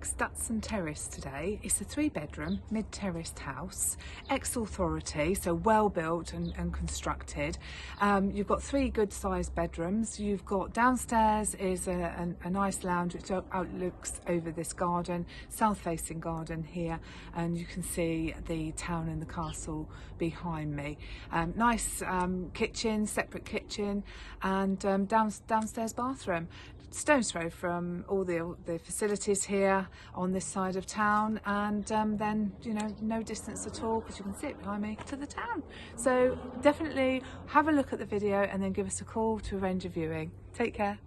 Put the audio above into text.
Dutson Terrace today. It's a 3-bedroom mid-terraced house, ex-authority, so well built and constructed. You've got 3 good sized bedrooms. You've got downstairs is a nice lounge which outlooks over this garden, south facing garden here, and you can see the town and the castle behind me. Nice kitchen, separate kitchen, and downstairs bathroom. Stone's throw from all the facilities here on this side of town, and then, you know, no distance at all, because you can see it behind me, to the town. So definitely have a look at the video and then give us a call to arrange a viewing. Take care.